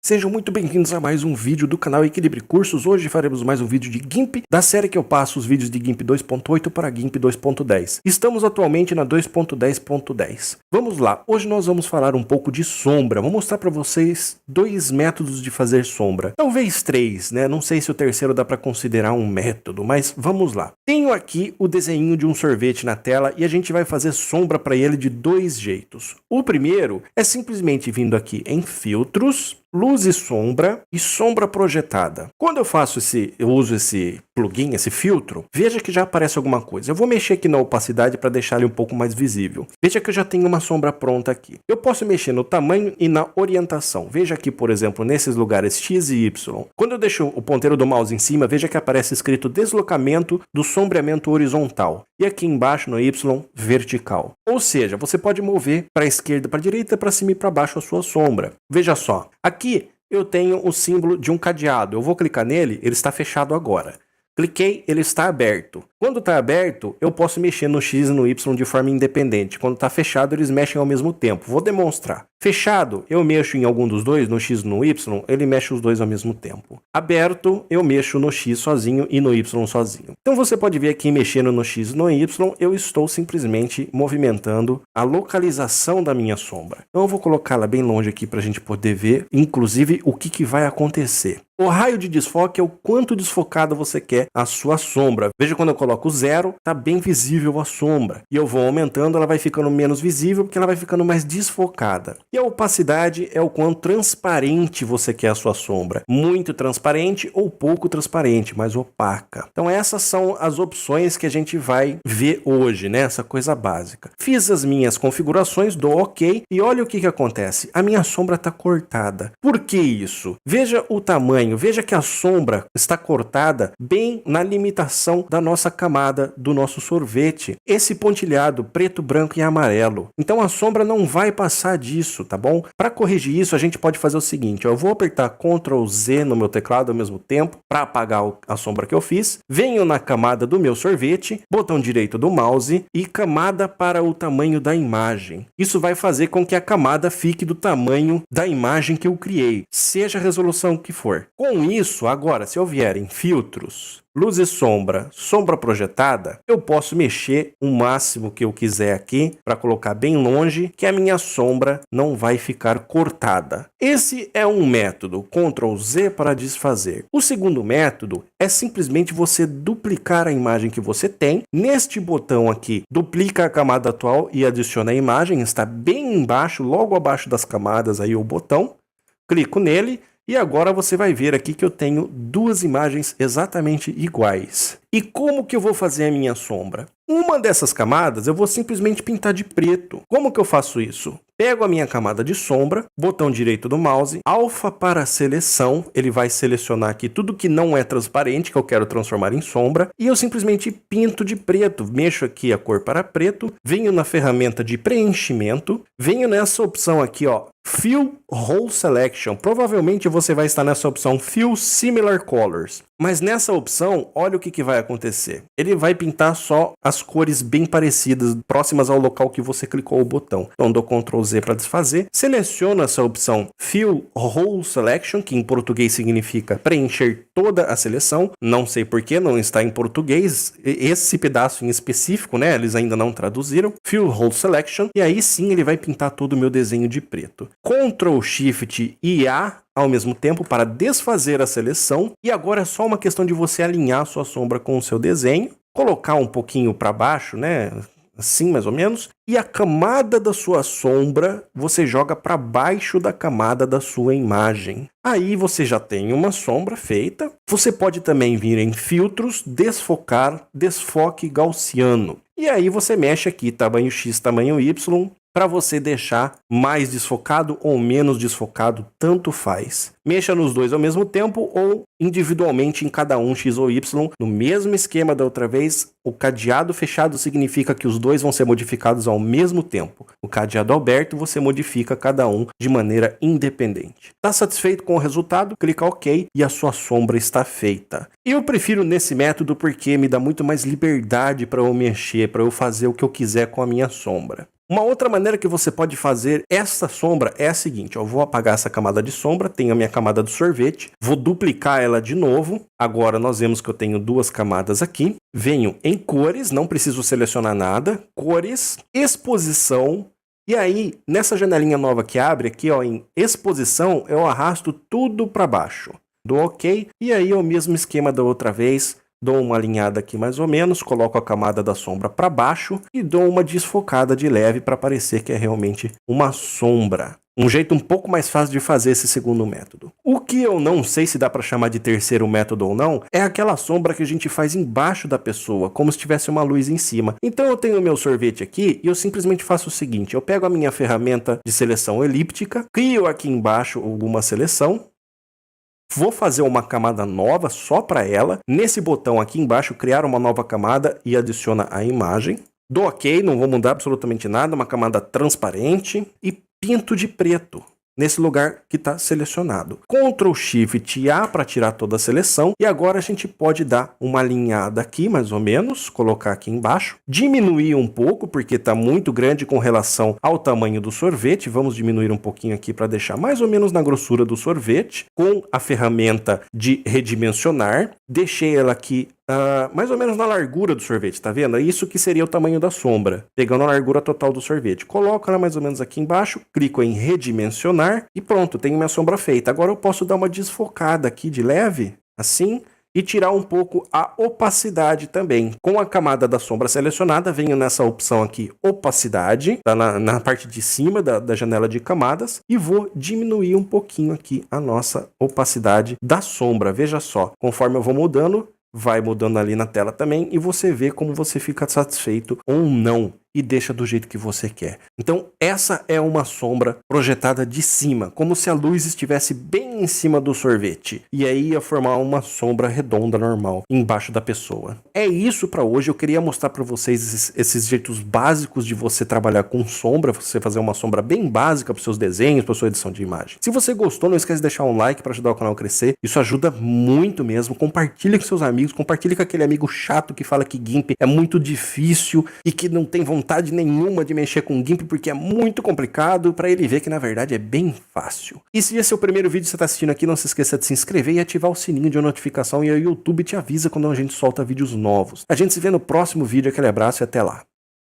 Sejam muito bem-vindos a mais um vídeo do canal Equilibre Cursos. Hoje faremos mais um vídeo de GIMP, da série que eu passo os vídeos de GIMP 2.8 para GIMP 2.10. Estamos atualmente na 2.10.10. Vamos lá, hoje nós vamos falar um pouco de sombra. Vou mostrar para vocês dois métodos de fazer sombra. Talvez três, né? Não sei se o terceiro dá para considerar um método, mas vamos lá. Tenho aqui o desenho de um sorvete na tela e a gente vai fazer sombra para ele de dois jeitos. O primeiro é simplesmente vindo aqui em Filtros, Luz e sombra projetada. Quando eu uso esse plugin, esse filtro, veja que já aparece alguma coisa. Eu vou mexer aqui na opacidade para deixar ele um pouco mais visível. Veja que eu já tenho uma sombra pronta aqui. Eu posso mexer no tamanho e na orientação. Veja aqui, por exemplo, nesses lugares X e Y. Quando eu deixo o ponteiro do mouse em cima, veja que aparece escrito deslocamento do sombreamento horizontal. E aqui embaixo no Y, vertical. Ou seja, você pode mover para a esquerda, para a direita, para cima e para baixo a sua sombra. Veja só, aqui eu tenho o símbolo de um cadeado. Eu vou clicar nele, ele está fechado agora. Cliquei, ele está aberto. Quando está aberto, eu posso mexer no X e no Y de forma independente. Quando está fechado, eles mexem ao mesmo tempo. Vou demonstrar. Fechado, eu mexo em algum dos dois, no X e no Y, ele mexe os dois ao mesmo tempo. Aberto, eu mexo no X sozinho e no Y sozinho. Então você pode ver aqui, mexendo no X e no Y, eu estou simplesmente movimentando a localização da minha sombra. Então eu vou colocá-la bem longe aqui para a gente poder ver, inclusive, o que vai acontecer. O raio de desfoque é o quanto desfocada você quer a sua sombra. Veja, quando eu coloco 0, está bem visível a sombra. E eu vou aumentando, ela vai ficando menos visível, porque ela vai ficando mais desfocada. E a opacidade é o quão transparente você quer a sua sombra. Muito transparente ou pouco transparente, mais opaca. Então essas são as opções que a gente vai ver hoje, né? Essa coisa básica. Fiz as minhas configurações, dou OK e olha o que acontece. A minha sombra está cortada. Por que isso? Veja o tamanho. Veja que a sombra está cortada bem na limitação da nossa camada do nosso sorvete. Esse pontilhado preto, branco e amarelo. Então a sombra não vai passar disso, tá bom? Para corrigir isso, a gente pode fazer o seguinte. Eu vou apertar Ctrl Z no meu teclado ao mesmo tempo para apagar a sombra que eu fiz. Venho na camada do meu sorvete, botão direito do mouse e camada para o tamanho da imagem. Isso vai fazer com que a camada fique do tamanho da imagem que eu criei, seja a resolução que for. Com isso, agora, se eu vier em Filtros, Luz e sombra projetada, eu posso mexer o máximo que eu quiser aqui para colocar bem longe, que a minha sombra não vai ficar cortada. Esse é um método, Ctrl Z para desfazer. O segundo método é simplesmente você duplicar a imagem que você tem. Neste botão aqui, duplica a camada atual e adiciona a imagem, está bem embaixo, logo abaixo das camadas aí o botão. Clico nele. E agora você vai ver aqui que eu tenho duas imagens exatamente iguais. E como que eu vou fazer a minha sombra? Uma dessas camadas eu vou simplesmente pintar de preto. Como que eu faço isso? Pego a minha camada de sombra, botão direito do mouse, alfa para seleção, ele vai selecionar aqui tudo que não é transparente, que eu quero transformar em sombra, e eu simplesmente pinto de preto. Mexo aqui a cor para preto, venho na ferramenta de preenchimento, venho nessa opção aqui, ó, Fill Hole Selection. Provavelmente você vai estar nessa opção Fill Similar Colors. Mas nessa opção, olha o que vai acontecer. Ele vai pintar só as cores bem parecidas, próximas ao local que você clicou o botão. Então dou Ctrl Z para desfazer. Seleciono essa opção Fill Hole Selection, que em português significa preencher toda a seleção. Não sei porquê, não está em português. Esse pedaço em específico, né? Eles ainda não traduziram. Fill Hole Selection. E aí sim ele vai pintar todo o meu desenho de preto. Ctrl Shift e A ao mesmo tempo para desfazer a seleção. E agora é só uma questão de você alinhar a sua sombra com o seu desenho. Colocar um pouquinho para baixo, né? Assim mais ou menos. E a camada da sua sombra você joga para baixo da camada da sua imagem. Aí você já tem uma sombra feita. Você pode também vir em Filtros, Desfocar, Desfoque Gaussiano. E aí você mexe aqui tamanho X, tamanho Y, para você deixar mais desfocado ou menos desfocado, tanto faz. Mexa nos dois ao mesmo tempo ou individualmente em cada um, X ou Y, no mesmo esquema da outra vez. O cadeado fechado significa que os dois vão ser modificados ao mesmo tempo. O cadeado aberto você modifica cada um de maneira independente. Está satisfeito com o resultado? Clica OK e a sua sombra está feita. Eu prefiro nesse método porque me dá muito mais liberdade para eu mexer, para eu fazer o que eu quiser com a minha sombra. Uma outra maneira que você pode fazer essa sombra é a seguinte, eu vou apagar essa camada de sombra, tenho a minha camada do sorvete, vou duplicar ela de novo, agora nós vemos que eu tenho duas camadas aqui, venho em cores, não preciso selecionar nada, cores, exposição, e aí nessa janelinha nova que abre aqui ó, em exposição, eu arrasto tudo para baixo, dou ok, e aí é o mesmo esquema da outra vez, dou uma alinhada aqui mais ou menos, coloco a camada da sombra para baixo e dou uma desfocada de leve para parecer que é realmente uma sombra. Um jeito um pouco mais fácil de fazer esse segundo método. O que eu não sei se dá para chamar de terceiro método ou não, é aquela sombra que a gente faz embaixo da pessoa, como se tivesse uma luz em cima. Então eu tenho o meu sorvete aqui e eu simplesmente faço o seguinte, eu pego a minha ferramenta de seleção elíptica, crio aqui embaixo alguma seleção, vou fazer uma camada nova só para ela. Nesse botão aqui embaixo, criar uma nova camada e adiciona a imagem. Dou ok, não vou mudar absolutamente nada, uma camada transparente e pinto de preto nesse lugar que está selecionado. Ctrl Shift A para tirar toda a seleção e agora a gente pode dar uma alinhada aqui mais ou menos, colocar aqui embaixo, diminuir um pouco porque está muito grande com relação ao tamanho do sorvete, vamos diminuir um pouquinho aqui para deixar mais ou menos na grossura do sorvete, com a ferramenta de redimensionar, deixei ela aqui mais ou menos na largura do sorvete, tá vendo? Isso que seria o tamanho da sombra, pegando a largura total do sorvete. Coloco ela mais ou menos aqui embaixo, clico em redimensionar e pronto, tenho minha sombra feita. Agora eu posso dar uma desfocada aqui de leve, assim, e tirar um pouco a opacidade também. Com a camada da sombra selecionada, venho nessa opção aqui, opacidade, tá na parte de cima da janela de camadas, e vou diminuir um pouquinho aqui a nossa opacidade da sombra. Veja só, conforme eu vou mudando, vai mudando ali na tela também e você vê como você fica satisfeito ou não e deixa do jeito que você quer. Então essa é uma sombra projetada de cima, como se a luz estivesse bem em cima do sorvete e aí ia formar uma sombra redonda normal embaixo da pessoa. É isso para hoje, eu queria mostrar para vocês esses jeitos básicos de você trabalhar com sombra, você fazer uma sombra bem básica para os seus desenhos, para sua edição de imagem. Se você gostou, não esquece de deixar um like para ajudar o canal a crescer, isso ajuda muito mesmo. Compartilha com seus amigos, compartilha com aquele amigo chato que fala que GIMP é muito difícil e que não tem vontade nenhuma de mexer com GIMP porque é muito complicado, para ele ver que na verdade é bem fácil. E se esse é o primeiro vídeo que você está assistindo aqui, não se esqueça de se inscrever e ativar o sininho de notificação e o YouTube te avisa quando a gente solta vídeos novos. A gente se vê no próximo vídeo, aquele abraço e até lá.